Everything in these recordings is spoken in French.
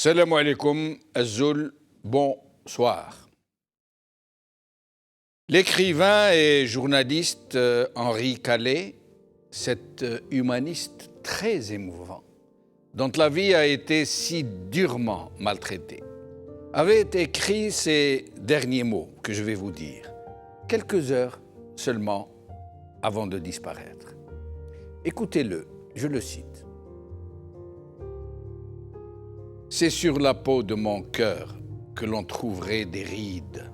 Salam alaikum, Azul, bonsoir. L'écrivain et journaliste Henri Calais, cet humaniste très émouvant, dont la vie a été si durement maltraitée, avait écrit ces derniers mots que je vais vous dire, quelques heures seulement avant de disparaître. Écoutez-le, je le cite. C'est sur la peau de mon cœur que l'on trouverait des rides.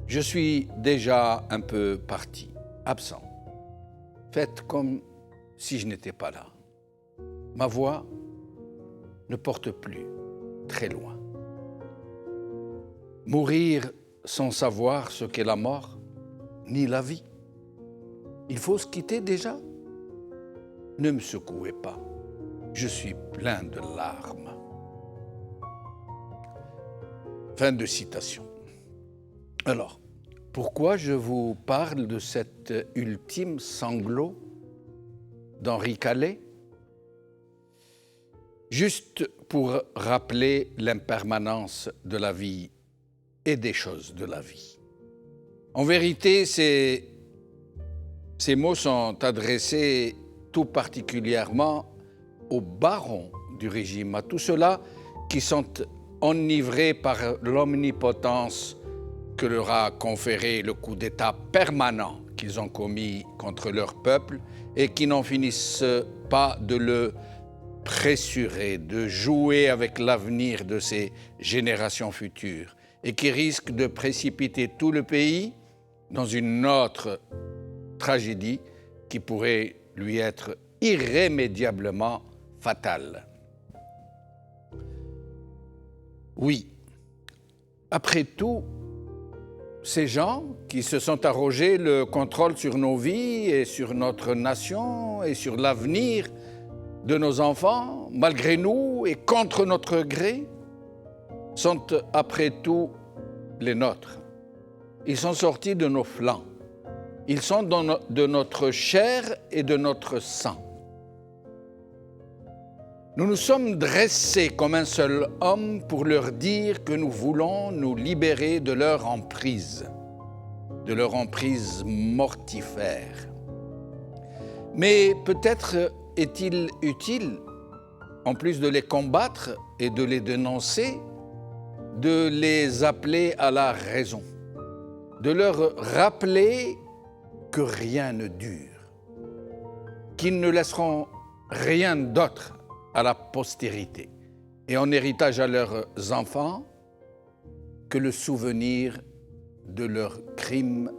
Je suis déjà un peu parti, absent. Faites comme si je n'étais pas là. Ma voix ne porte plus très loin. Mourir sans savoir ce qu'est la mort, ni la vie. Il faut se quitter déjà. Ne me secouez pas. Je suis plein de larmes. Fin de citation. Alors, pourquoi je vous parle de cet ultime sanglot d'Henri Calais? Juste pour rappeler l'impermanence de la vie et des choses de la vie. En vérité, ces mots sont adressés tout particulièrement aux barons du régime, à tous ceux-là qui sont enivrés par l'omnipotence que leur a conféré le coup d'État permanent qu'ils ont commis contre leur peuple et qui n'en finissent pas de le pressurer, de jouer avec l'avenir de ces générations futures et qui risquent de précipiter tout le pays dans une autre tragédie qui pourrait lui être irrémédiablement fatale. Oui, après tout, ces gens qui se sont arrogés le contrôle sur nos vies et sur notre nation et sur l'avenir de nos enfants, malgré nous et contre notre gré, sont après tout les nôtres. Ils sont sortis de nos flancs. Ils sont de notre chair et de notre sang. Nous nous sommes dressés comme un seul homme pour leur dire que nous voulons nous libérer de leur emprise mortifère. Mais peut-être est-il utile, en plus de les combattre et de les dénoncer, de les appeler à la raison, de leur rappeler que rien ne dure, qu'ils ne laisseront rien d'autre à la postérité et en héritage à leurs enfants que le souvenir de leurs crimes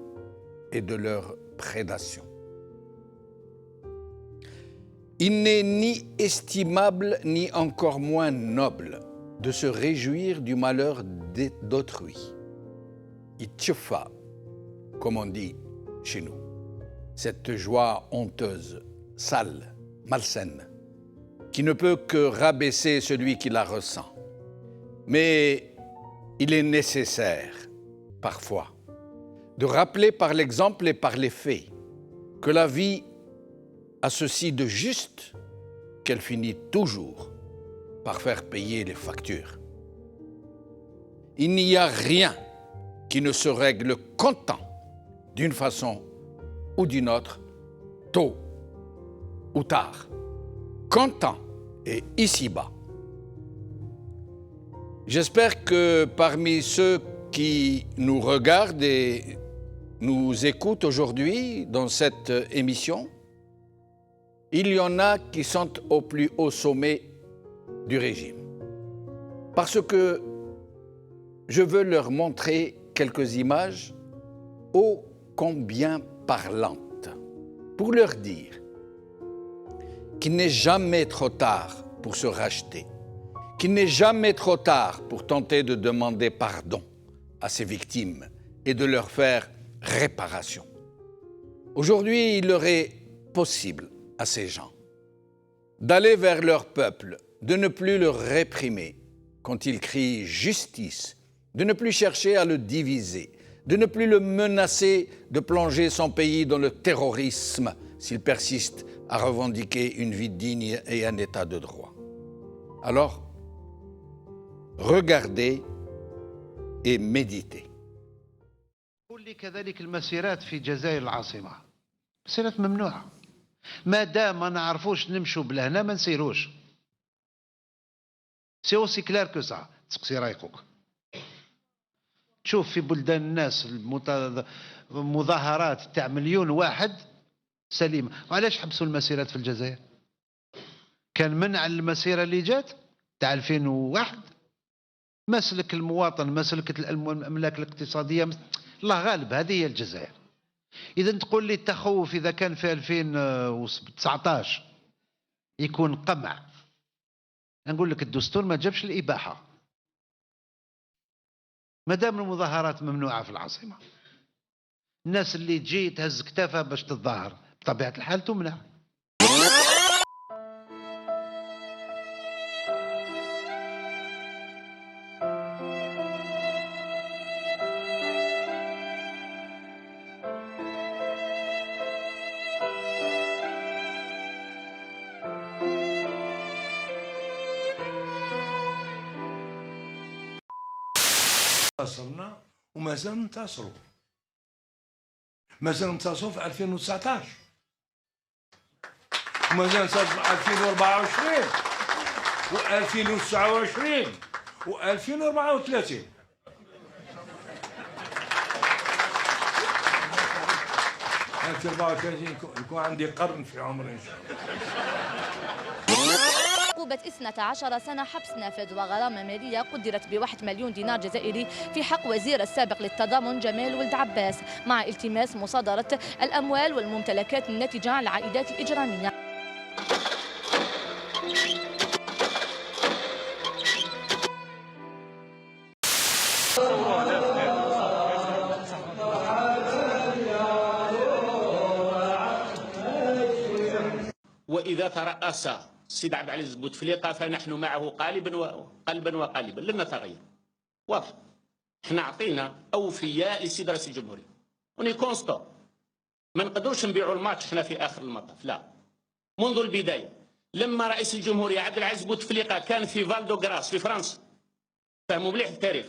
et de leurs prédations. Il n'est ni estimable ni encore moins noble de se réjouir du malheur d'autrui. Itchefa, comme on dit chez nous, cette joie honteuse, sale, malsaine, qui ne peut que rabaisser celui qui la ressent. Mais il est nécessaire, parfois, de rappeler par l'exemple et par les faits que la vie a ceci de juste qu'elle finit toujours par faire payer les factures. Il n'y a rien qui ne se règle comptant d'une façon ou d'une autre, tôt ou tard, comptant et ici-bas. J'espère que parmi ceux qui nous regardent et nous écoutent aujourd'hui dans cette émission, il y en a qui sont au plus haut sommet du régime. Parce que je veux leur montrer quelques images ô combien parlantes pour leur dire qu'il n'est jamais trop tard pour se racheter, qu'il n'est jamais trop tard pour tenter de demander pardon à ses victimes et de leur faire réparation. Aujourd'hui, il leur est possible à ces gens d'aller vers leur peuple, de ne plus le réprimer quand il crie justice, de ne plus chercher à le diviser, de ne plus le menacer de plonger son pays dans le terrorisme s'il persiste à revendiquer une vie digne et un état de droit. Alors, regarder et méditer. قول لي كذلك المسيرات في جزائر العاصمة مسيرات ممنوعة، ما دام ما نعرفوش نمشوا بلهنا ما نسيروش. سي اوسي كلار كو سا. تسقسي رايقك تشوف في بلدان الناس مظاهرات تاع مليون واحد سليمة. وعلاش حبسوا المسيرات في الجزائر؟ كان منع المسيرة اللي جات تاع 2001، مسلك المواطن، مسلك المملكة الاقتصادية، الله غالب. هذه هي الجزائر. إذا تقول لي التخوف إذا كان في 2019 يكون قمع، نقول لك الدستور ما جابش الإباحة. ما دام المظاهرات ممنوعة في العاصمة، الناس اللي تجي تهز كتافها باش تتظاهر بطبيعة الحال تمنع. انتصرنا ومازال ننتصروا، مازال ننتصروا في 2019 ومازال ننتصروا في 2024 و2029 و2034. يكون عندي قرن في عمري إن شاء الله. عقوبة 12 سنة حبس نافذ وغرامة مالية قدرت ب1 مليون دينار جزائري في حق وزير السابق للتضامن جمال ولد عباس، مع التماس مصادرة الأموال والممتلكات الناتجة عن العائدات الإجرامية. وإذا ترأس السيد عبد العزيز بوتفليقة فنحن معه قلبا وقالبا لن نتغير. واضح. احنا عطينا أوفياء للسيد رئيس الجمهورية. وني كونستو. ما نقدروش نبيعوا الماتش احنا في آخر المطاف، لا. منذ البداية لما رئيس الجمهورية عبد العزيز بوتفليقة كان في فالدو غراس في فرنسا، فهموا مليح التاريخ،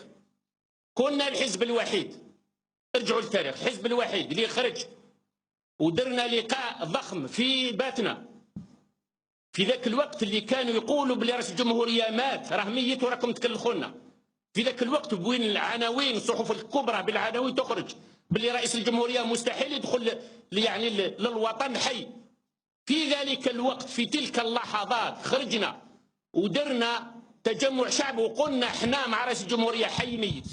كنا الحزب الوحيد، ارجعوا للتاريخ، الحزب الوحيد اللي خرج ودرنا لقاء ضخم في باتنا في ذاك الوقت اللي كانوا يقولوا بلي رئيس الجمهورية مات، راه ميت وراكم تكلخونا. في ذاك الوقت بوين العناوين، الصحف الكبرى بالعناوين تخرج بلي رئيس الجمهورية مستحيل يدخل يعني للوطن حي. في ذلك الوقت في تلك اللحظات خرجنا ودرنا تجمع شعب وقلنا احنا مع رئيس الجمهورية حي ميت.